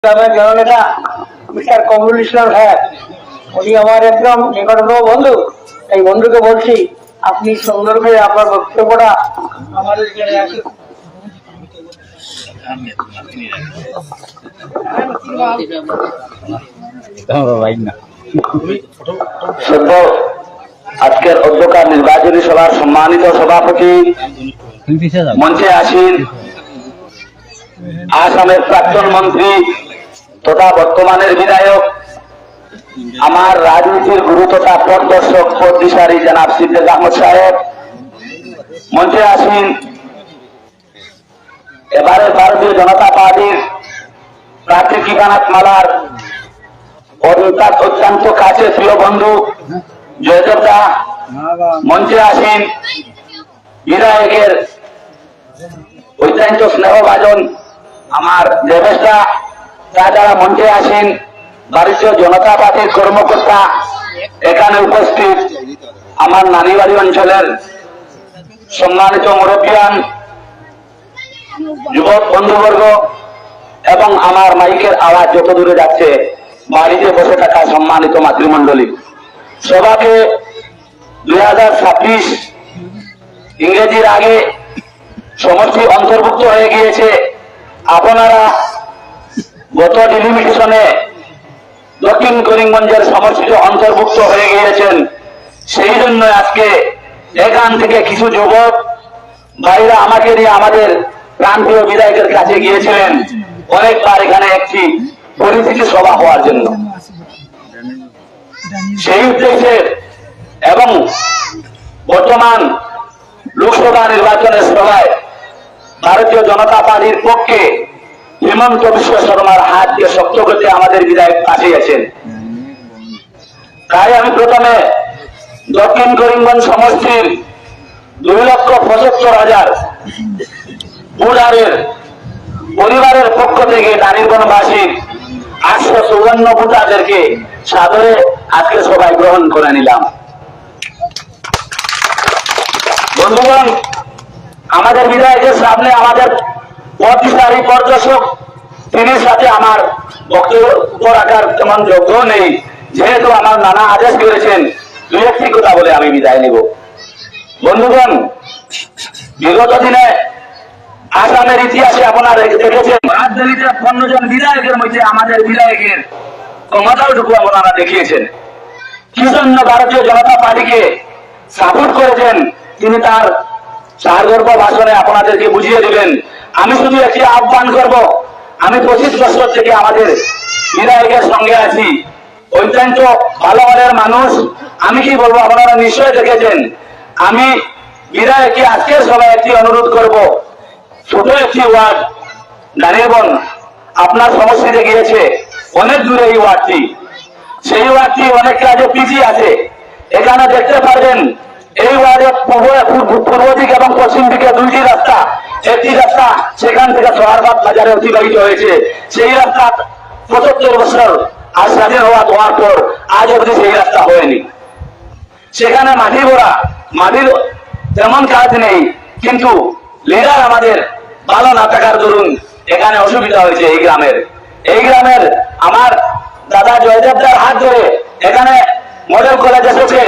গ্রামের জননেতা মিস্টার কমরুল ইসলাম সাহেব, উনি আমার একদম নিকটতম বন্ধু। এই বন্ধুকে বলছি, আপনি সুন্দর করে আপনার বক্তব্যটা আমাদের এখানে আসুন। আজকের অধ্যকার নির্বাচনী সভার সম্মানিত সভাপতি মঞ্চে আসীন আসামের প্রাক্তন মন্ত্রী তথা বর্তমানের বিধায়ক, আমার রাজনীতির গুরু তথা পথদর্শক পথদিশারী জনাব সিদ্দিক আহমদ সাহেব, মঞ্চে আসীন এবারে ভারতীয় জনতা পার্টির প্রার্থী কৃপানাথ মালার অত্যন্ত কাছে প্রিয় বন্ধু জয়দেব দা, মঞ্চে আসীন বিধায়কের অত্যন্ত স্নেহভাজন আমার দেবেশ দা, তাছাড়া মঞ্চে আসেন ভারতীয় জনতা পার্টির কর্মকর্তা, এখানে উপস্থিত আমার নানিবাড়ি অঞ্চলের সম্মানিত মুরব্বিয়ান, যুবক বন্ধুবর্গ এবং আমার মাইকের আওয়াজ যত দূরে যাচ্ছে বাড়িতে বসে থাকা সম্মানিত মাতৃমণ্ডলী, সবাকে 2026 ইংরেজির আগে সমষ্টি অন্তর্ভুক্ত হয়ে গিয়েছে। আপনারা গত ডিলিমিটেশনে দক্ষিণ করিমগঞ্জের সমষ্টিতে অন্তর্ভুক্ত হয়ে গিয়েছেন। সেই জন্য আজকে এখান থেকে কিছু যুবক ভাইরা আমাকে নিয়ে আমাদের প্রান্তীয় বিধায়কের কাছে গিয়েছিলেন অনেকবার এখানে একটি পরিচিতি সভা হওয়ার জন্য। সেই উদ্দেশ্যে এবং বর্তমান লোকসভা নির্বাচনের সভায় ভারতীয় জনতা পার্টির পক্ষে হিমন্ত বিশ্ব শর্মার হাত দিয়ে শক্ত করতে আমাদের বিধায়ক পাশে আছেন। তাই আমি প্রথমে দক্ষিণ করিমগঞ্জ সমষ্টির 2,75,000 ভোটারের পরিবারের পক্ষ থেকে দানিরবনবাসীর 854 ভোটারদেরকে সাদরে আজকে সবাই গ্রহণ করে নিলাম। বন্ধুগণ, আমাদের বিধায়কের সামনে আমাদের পথদিশারী পথদর্শক, তিনি সাথে আমার বক্তব্য রাখার তেমন যোগ্য নেই, যেহেতু আমার নানা আদেশ করেছেন। দুই একটি কথা বলে আমি বিদায় নিব। বন্ধুগণ, বিগত দিনে আসামের ইতিহাসে আপনারা দেখেছেন রাজধানীতে 15 জন বিধায়কের মধ্যে আমাদের বিধায়কের ক্ষমতাটুকু আপনারা দেখিয়েছেন। কি জন্য ভারতীয় জনতা পার্টিকে সাপোর্ট করেছেন তিনি তার সারগর্ভ ভাষণে আপনাদেরকে বুঝিয়ে দিবেন। আমি শুধু একটি আহ্বান করব, আমি 25 বছর থেকে আমাদের বিধায়কের সঙ্গে আছি, অত্যন্ত ভালো মনের মানুষ। আমি কি বলবো আপনারা নিশ্চয় দেখেছেন। আমি বিধায়ককে আজকের সভায় একটি অনুরোধ করব, ছোট একটি ওয়ার্ড দানিরবন আপনার সমষ্টিতে গিয়েছে, অনেক দূরে এই ওয়ার্ডটি, সেই ওয়ার্ডটি অনেক কাজে পিছিয়ে আছে। এখানে দেখতে পারবেন এই ওয়ার্ডের পূর্ব দিক এবং পশ্চিম দিকে দুইটি রাস্তা, একটি রাস্তা সেখান থেকে সোহারবাদ বাজারে অতিবাহিত হয়েছে। সেই রাস্তা 75 বছর আর স্বাধীন হওয়ার পর আজ অবধি সেই রাস্তা হয়নি। সেখানে মাটি ভরা, মাটির তেমন কাজ নেই, কিন্তু লিডার আমাদের ভালো না থাকার দরুন এখানে অসুবিধা হয়েছে। এই গ্রামের আমার দাদা জয়দেবদার হাত ধরে এখানে মডেল কলেজ এসেছে।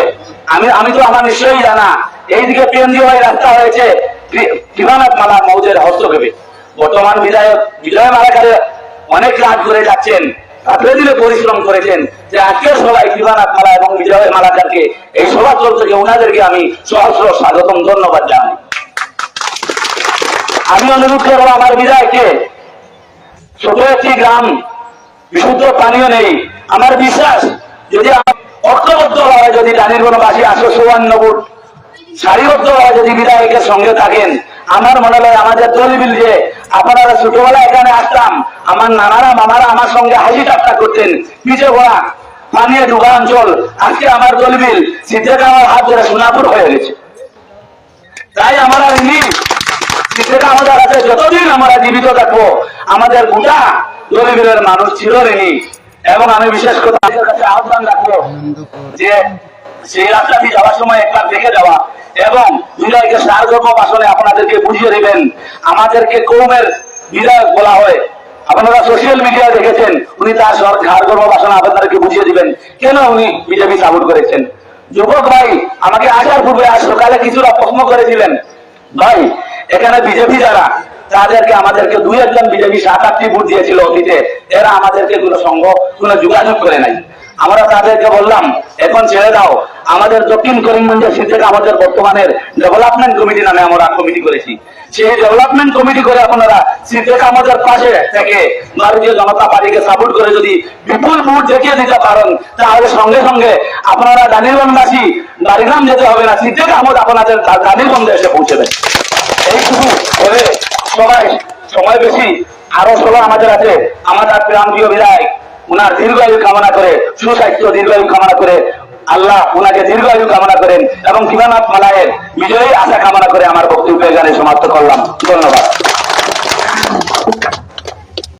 আমি তো আমার নিশ্চয়ই জানা, এইদিকে পিএনজি রাস্তা হয়েছে কৃপানাথ মালা মৌজের হস্তক্ষেপে। বর্তমান বিধায়ক বিজয় মালাকারে অনেক কাজ করে যাচ্ছেন, রাত্রে দিনে পরিশ্রম করেছেন, যে আজকের সবাই কৃপানাথ মালা এবং বিজয় মালাকারকে এই সভা চলতে ওনাদেরকে আমি সহস্র স্বাগতম, ধন্যবাদ জানাই। আমি অনুরোধ করবো আমার বিধায়ককে, ছোট একটি গ্রাম, বিশুদ্ধ পানীয় নেই। আমার বিশ্বাস যদি ঐক্যবদ্ধভাবে যদি দানিরবনবাসী 854 ভোট সারিবদ্ধভাবে যদি বিধায়কের সঙ্গে থাকেন, আমার মনে হয় আমাদের দলবিল যে আপনারা ছোটবেলায় এখানে আসতাম, আমার নানারা মামারা আমার সঙ্গে হাসি ঠাট্টা করতেন, পিছে ঘোড়া পানীয় ডুবা অঞ্চল, আজকে আমার দলবিল সিদ্ধেক আমার হাত ধরে সোনাপুর হয়ে গেছে। তাই আমরা সিদ্ধেক আমাদের কাছে যতদিন আমরা জীবিত থাকবো, আমাদের গোটা দলবিলের মানুষ ছিল ঋণী। এবং আমি বিশেষ করে তাদের কাছে আহ্বান রাখবো যে সেই রাস্তাটি যাওয়ার সময় একবার দেখে যাওয়া এবং বিধায়কের সারগর্ভ ভাষণে আপনাদেরকে বুঝিয়ে দিবেন। আমাদেরকে কৌমের বিধায়ক বলা হয়, আপনারা সোশ্যাল মিডিয়া দেখেছেন, উনি তার ঘাড় গর্ব বাসনা আপনাদেরকে বুঝিয়ে দিবেন কেন উনি বিজেপি সাপোর্ট করেছেন। যুবক ভাই আমাকে আসার পূর্বে আজ সকালে কিছুটা প্রশ্ন করেছিলেন, ভাই এখানে বিজেপি যারা তাদেরকে আমাদেরকে দুই একজন বিজেপি 7-8টি ভোট দিয়েছিল অতীতে, এরা আমাদেরকে কোনো সঙ্গ কোনো যোগাযোগ করে নাই। আমরা তাদেরকে বললাম এখন ছেড়ে দাও, আমাদের দক্ষিণ করিমগঞ্জের সিট থেকে আমাদের বর্তমানের ডেভেলপমেন্ট কমিটি নামে আমরা কমিটি করেছি, সেই ডেভেলপমেন্ট কমিটি করে আপনারা সিট থেকে আমাদের পাশে থেকে ভারতীয় জনতা পার্টিকে সাপোর্ট করে যদি বিপুল ভোট দেখিয়ে দিতে পারেন, তাহলে সঙ্গে সঙ্গে আপনারা দানিরগঞ্জবাসী বাড়িগ্রাম যেতে হবে না, সিট থেকে আমাদের আপনাদের দানিরগঞ্জে এসে পৌঁছবেন। এইটুকু বলে সবাই সময় বেশি আরো সবাই আমাদের আছে, আমাদের প্রান্তীয় বিধায়ক উনার দীর্ঘায়ু কামনা করে, সুস্বাস্থ্য দীর্ঘায়ু কামনা করে, আল্লাহ উনাকে দীর্ঘায়ু কামনা করেন এবং কিবানাথ মালায়ের বিজয়ী আশা কামনা করে আমার বক্তব্য এখানে সমাপ্ত করলাম। ধন্যবাদ।